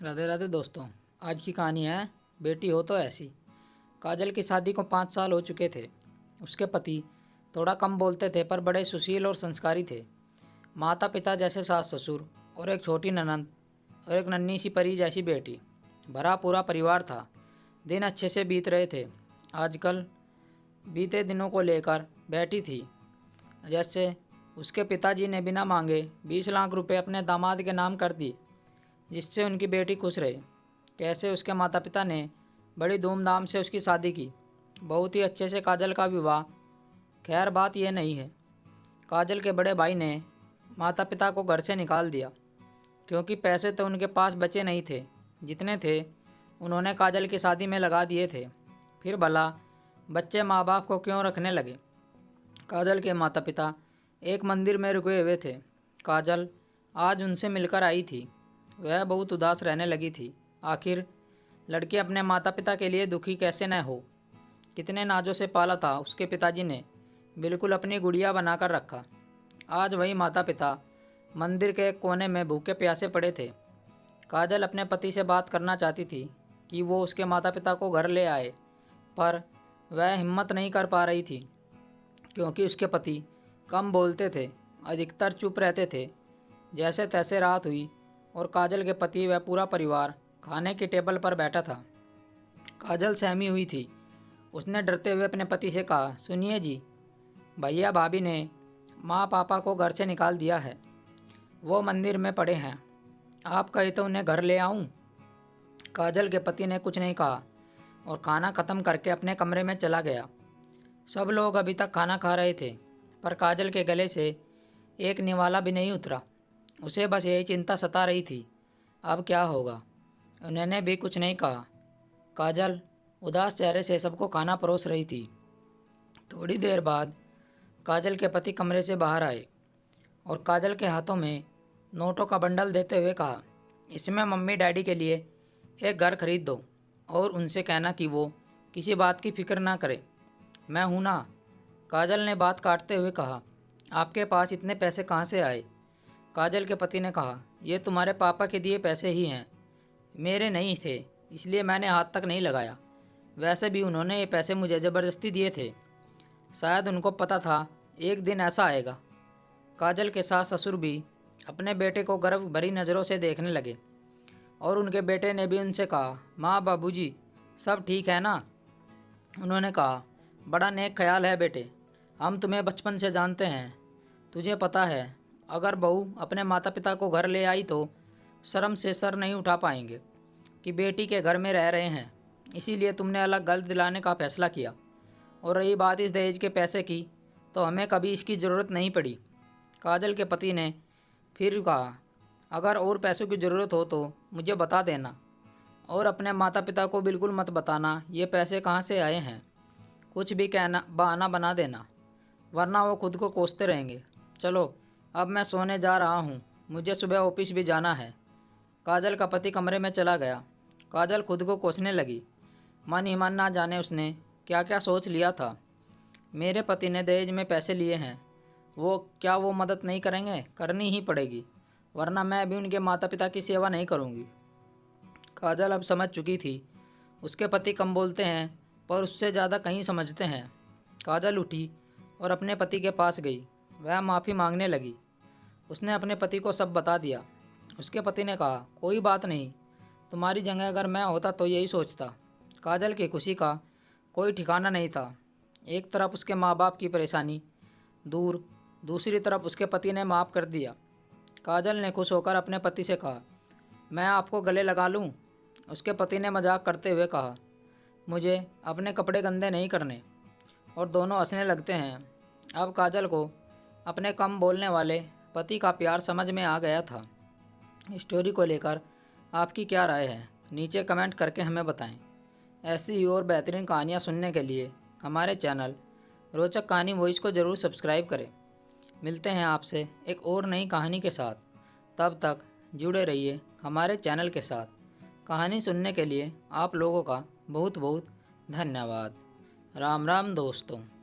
राधे राधे दोस्तों। आज की कहानी है बेटी हो तो ऐसी। काजल की शादी को 5 साल हो चुके थे। उसके पति थोड़ा कम बोलते थे पर बड़े सुशील और संस्कारी थे। माता पिता जैसे सास ससुर और एक छोटी ननंद और एक नन्ही सी परी जैसी बेटी, भरा पूरा परिवार था। दिन अच्छे से बीत रहे थे। आजकल बीते दिनों को लेकर बैठी थी। जैसे उसके पिताजी ने बिना मांगे 20 लाख रुपए अपने दामाद के नाम कर दिए, जिससे उनकी बेटी खुश रहे। कैसे उसके माता पिता ने बड़ी धूमधाम से उसकी शादी की, बहुत ही अच्छे से काजल का विवाह। खैर बात यह नहीं है, काजल के बड़े भाई ने माता पिता को घर से निकाल दिया, क्योंकि पैसे तो उनके पास बचे नहीं थे। जितने थे उन्होंने काजल की शादी में लगा दिए थे। फिर भला बच्चे माँ बाप को क्यों रखने लगे। काजल के माता पिता एक मंदिर में रुके हुए थे। काजल आज उनसे मिलकर आई थी। वह बहुत उदास रहने लगी थी। आखिर लड़की अपने माता पिता के लिए दुखी कैसे न हो। कितने नाजों से पाला था उसके पिताजी ने, बिल्कुल अपनी गुड़िया बनाकर रखा। आज वही माता पिता मंदिर के एक कोने में भूखे प्यासे पड़े थे। काजल अपने पति से बात करना चाहती थी कि वो उसके माता पिता को घर ले आए, पर वह हिम्मत नहीं कर पा रही थी, क्योंकि उसके पति कम बोलते थे, अधिकतर चुप रहते थे। जैसे तैसे रात हुई और काजल के पति व पूरा परिवार खाने की टेबल पर बैठा था। काजल सहमी हुई थी। उसने डरते हुए अपने पति से कहा, सुनिए जी, भैया भाभी ने माँ पापा को घर से निकाल दिया है। वो मंदिर में पड़े हैं। आप कहे तो उन्हें घर ले आऊं? काजल के पति ने कुछ नहीं कहा और खाना ख़त्म करके अपने कमरे में चला गया। सब लोग अभी तक खाना खा रहे थे, पर काजल के गले से एक निवाला भी नहीं उतरा। उसे बस यही चिंता सता रही थी, अब क्या होगा। उन्होंने भी कुछ नहीं कहा। काजल उदास चेहरे से सबको खाना परोस रही थी। थोड़ी देर बाद काजल के पति कमरे से बाहर आए और काजल के हाथों में नोटों का बंडल देते हुए कहा, इसमें मम्मी डैडी के लिए एक घर खरीद दो और उनसे कहना कि वो किसी बात की फिक्र ना करे, मैं हूं ना। काजल ने बात काटते हुए कहा, आपके पास इतने पैसे कहाँ से आए? काजल के पति ने कहा, ये तुम्हारे पापा के दिए पैसे ही हैं, मेरे नहीं थे, इसलिए मैंने हाथ तक नहीं लगाया। वैसे भी उन्होंने ये पैसे मुझे ज़बरदस्ती दिए थे। शायद उनको पता था एक दिन ऐसा आएगा। काजल के सास ससुर भी अपने बेटे को गर्व भरी नज़रों से देखने लगे और उनके बेटे ने भी उनसे कहा, माँ बाबूजी सब ठीक है ना? उन्होंने कहा, बड़ा नेक ख्याल है बेटे, हम तुम्हें बचपन से जानते हैं। तुझे पता है अगर बहू अपने माता पिता को घर ले आई तो शर्म से सर नहीं उठा पाएंगे कि बेटी के घर में रह रहे हैं, इसीलिए तुमने अलग घर दिलाने का फैसला किया। और रही बात इस दहेज के पैसे की, तो हमें कभी इसकी ज़रूरत नहीं पड़ी। काजल के पति ने फिर कहा, अगर और पैसों की ज़रूरत हो तो मुझे बता देना, और अपने माता पिता को बिल्कुल मत बताना ये पैसे कहाँ से आए हैं। कुछ भी कहना बहाना बना देना, वरना वो खुद को कोसते रहेंगे। चलो अब मैं सोने जा रहा हूँ, मुझे सुबह ऑफिस भी जाना है। काजल का पति कमरे में चला गया। काजल खुद को कोसने लगी। मन ही मन ना जाने उसने क्या क्या सोच लिया था। मेरे पति ने दहेज में पैसे लिए हैं, वो मदद नहीं करेंगे? करनी ही पड़ेगी, वरना मैं भी उनके माता पिता की सेवा नहीं करूँगी। काजल अब समझ चुकी थी उसके पति कम बोलते हैं पर उससे ज़्यादा कहीं समझते हैं। काजल उठी और अपने पति के पास गई। वह माफ़ी मांगने लगी। उसने अपने पति को सब बता दिया। उसके पति ने कहा, कोई बात नहीं, तुम्हारी जगह अगर मैं होता तो यही सोचता। काजल की खुशी का कोई ठिकाना नहीं था। एक तरफ उसके माँ बाप की परेशानी दूर, दूसरी तरफ उसके पति ने माफ़ कर दिया। काजल ने खुश होकर अपने पति से कहा, मैं आपको गले लगा लूँ? उसके पति ने मजाक करते हुए कहा, मुझे अपने कपड़े गंदे नहीं करने। और दोनों हंसने लगते हैं। अब काजल को अपने कम बोलने वाले पति का प्यार समझ में आ गया था। स्टोरी को लेकर आपकी क्या राय है, नीचे कमेंट करके हमें बताएं। ऐसी ही और बेहतरीन कहानियाँ सुनने के लिए हमारे चैनल रोचक कहानी वॉइस को ज़रूर सब्सक्राइब करें। मिलते हैं आपसे एक और नई कहानी के साथ। तब तक जुड़े रहिए हमारे चैनल के साथ। कहानी सुनने के लिए आप लोगों का बहुत बहुत धन्यवाद। राम राम दोस्तों।